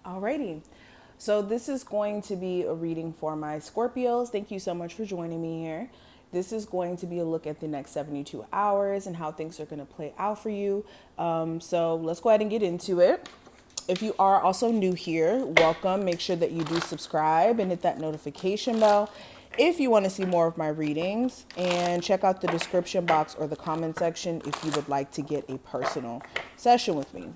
Alrighty. So this is going to be a reading for my Scorpios. Thank you so much for joining me here. This is going to be a look at the next 72 hours and how things are going to play out for you. So let's go ahead and get into it. If you are also new here, welcome. Make sure that you do subscribe and hit that notification bell if you want to see more of my readings, and check out the description box or the comment section if you would like to get a personal session with me.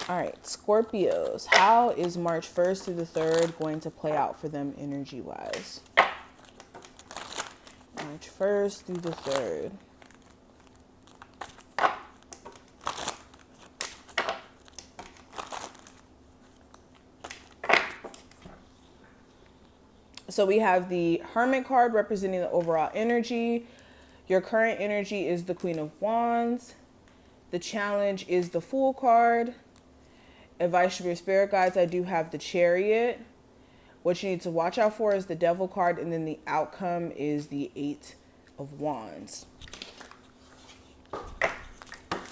All right, Scorpios, how is March 1st through the 3rd going to play out for them energy-wise? March 1st through the 3rd. So we have the Hermit card representing the overall energy. Your current energy is the Queen of Wands. The challenge is the Fool card. Advice from your spirit guides, I do have the Chariot. What you need to watch out for is the Devil card, and then the outcome is the Eight of Wands.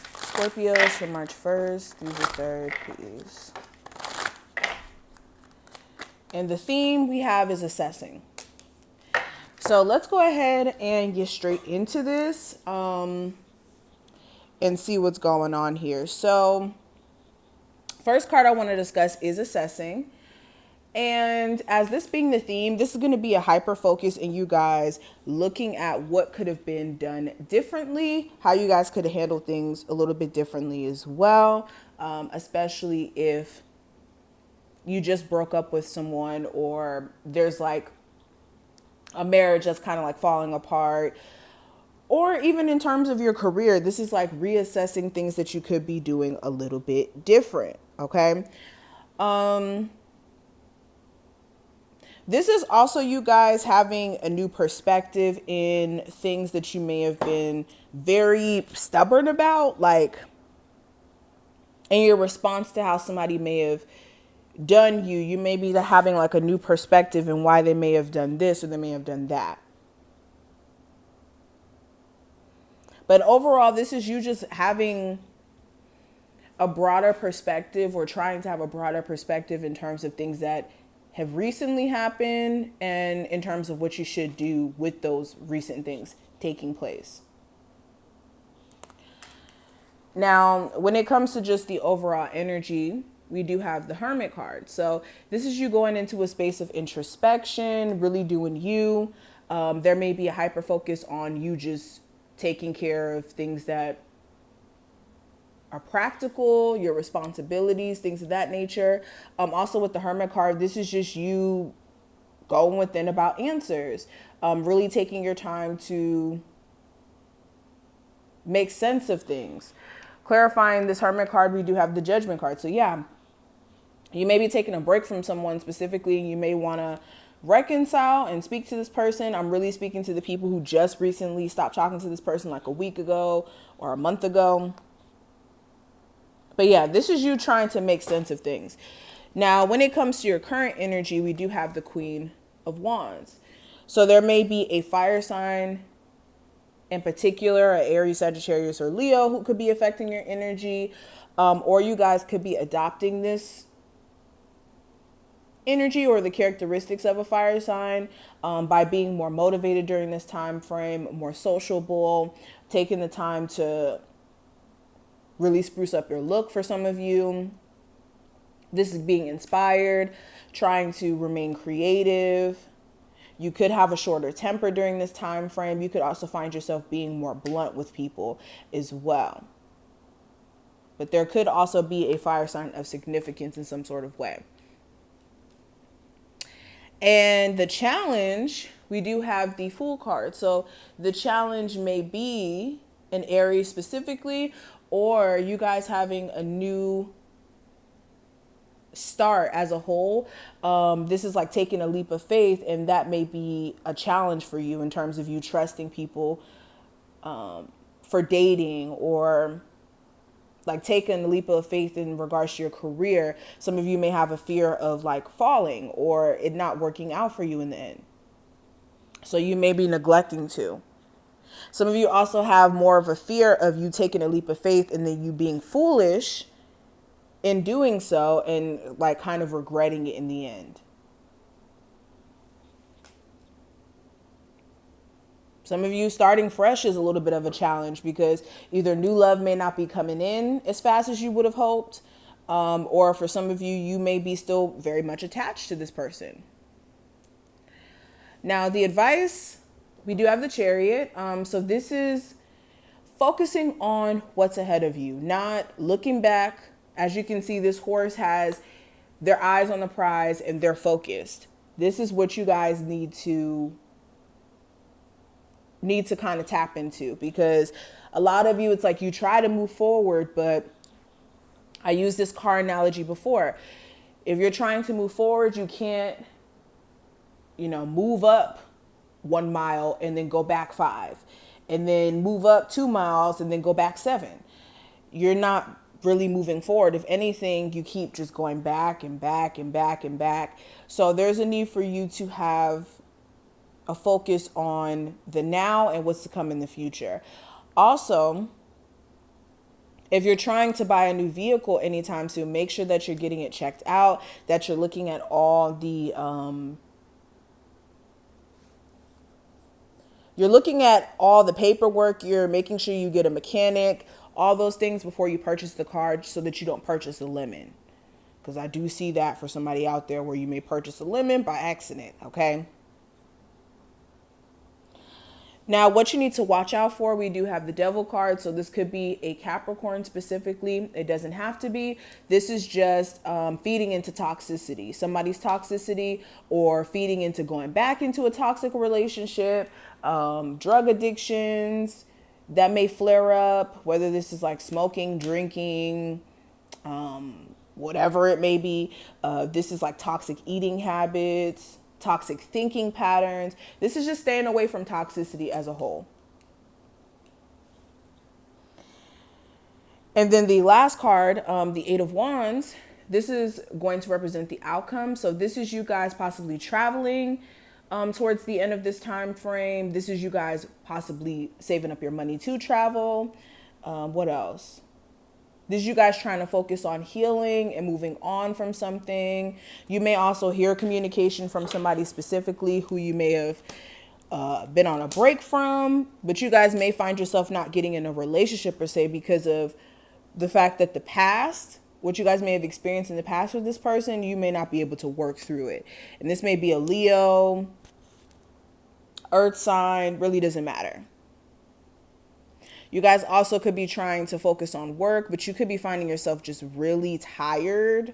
Scorpios from March 1st through the 3rd, please. And the theme we have is assessing. So let's go ahead and get straight into this and see what's going on here. So first card I want to discuss is assessing. And as this being the theme, this is going to be a hyper focus in you guys looking at what could have been done differently, how you guys could have handled things a little bit differently as well, especially if you just broke up with someone or there's like a marriage that's kind of like falling apart. Or even in terms of your career, this is like reassessing things that you could be doing a little bit different, okay? This is also you guys having a new perspective in things that you may have been very stubborn about, like in your response to how somebody may have done you. You may be having like a new perspective in why they may have done this or they may have done that. But overall, this is you just having a broader perspective or trying to have a broader perspective in terms of things that have recently happened and in terms of what you should do with those recent things taking place. Now, when it comes to just the overall energy, we do have the Hermit card. So this is you going into a space of introspection, really doing you. There may be a hyper focus on you just taking care of things that are practical, your responsibilities, things of that nature. Also with the Hermit card, this is just you going within about answers, really taking your time to make sense of things. Clarifying this Hermit card, we do have the Judgment card. So yeah, you may be taking a break from someone specifically. You may want to reconcile and speak to this person. I'm really speaking to the people who just recently stopped talking to this person like a week ago or a month ago. But yeah, this is you trying to make sense of things. Now, when it comes to your current energy, we do have the Queen of Wands. So there may be a fire sign in particular, Aries, Sagittarius, or Leo, who could be affecting your energy. Or you guys could be adopting this energy or the characteristics of a fire sign by being more motivated during this time frame, more sociable, taking the time to really spruce up your look for some of you. This is being inspired, trying to remain creative. You could have a shorter temper during this time frame. You could also find yourself being more blunt with people as well. But there could also be a fire sign of significance in some sort of way. And the challenge, we do have the Fool card. So the challenge may be an Aries specifically, or you guys having a new start as a whole. This is like taking a leap of faith, and that may be a challenge for you in terms of you trusting people for dating, or like taking a leap of faith in regards to your career. Some of you may have a fear of like falling or it not working out for you in the end. So you may be neglecting to. Some of you also have more of a fear of you taking a leap of faith and then you being foolish in doing so and like kind of regretting it in the end. Some of you starting fresh is a little bit of a challenge because either new love may not be coming in as fast as you would have hoped, or for some of you, you may be still very much attached to this person. Now, the advice, we do have the Chariot. So this is focusing on what's ahead of you, not looking back. As you can see, this horse has their eyes on the prize and they're focused. This is what you guys need to kind of tap into, because a lot of you, it's like you try to move forward, but I used this car analogy before. If you're trying to move forward, you can't, move up 1 mile and then go back 5, and then move up 2 miles and then go back 7. You're not really moving forward. If anything, you keep just going back and back and back and back. So there's a need for you to have a focus on the now and what's to come in the future. Also, if you're trying to buy a new vehicle anytime soon, make sure that you're getting it checked out, that you're looking at all the paperwork, you're making sure you get a mechanic, all those things before you purchase the car, so that you don't purchase a lemon. Because I do see that for somebody out there where you may purchase a lemon by accident, okay? Now, what you need to watch out for, we do have the Devil card. So this could be a Capricorn specifically. It doesn't have to be. This is just feeding into toxicity, somebody's toxicity, or feeding into going back into a toxic relationship, drug addictions that may flare up, whether this is like smoking, drinking, whatever it may be. This is like toxic eating habits, toxic thinking patterns. This is just staying away from toxicity as a whole. And then the last card, the 8 of Wands, this is going to represent the outcome. So this is you guys possibly traveling towards the end of this time frame. This is you guys possibly saving up your money to travel. What else? This is you guys trying to focus on healing and moving on from something. You may also hear communication from somebody specifically who you may have been on a break from, but you guys may find yourself not getting in a relationship per se because of the fact that the past, what you guys may have experienced in the past with this person, you may not be able to work through it. And this may be a Leo, Earth sign, really doesn't matter. You guys also could be trying to focus on work, but you could be finding yourself just really tired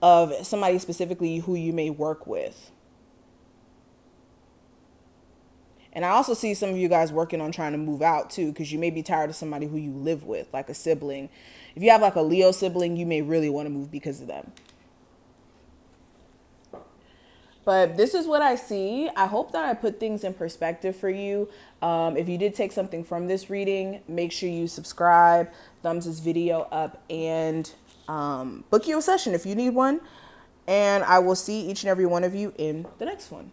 of somebody specifically who you may work with. And I also see some of you guys working on trying to move out too, because you may be tired of somebody who you live with, like a sibling. If you have like a Leo sibling, you may really want to move because of them. But this is what I see. I hope that I put things in perspective for you. If you did take something from this reading, make sure you subscribe, thumbs this video up, and book you a session if you need one. And I will see each and every one of you in the next one.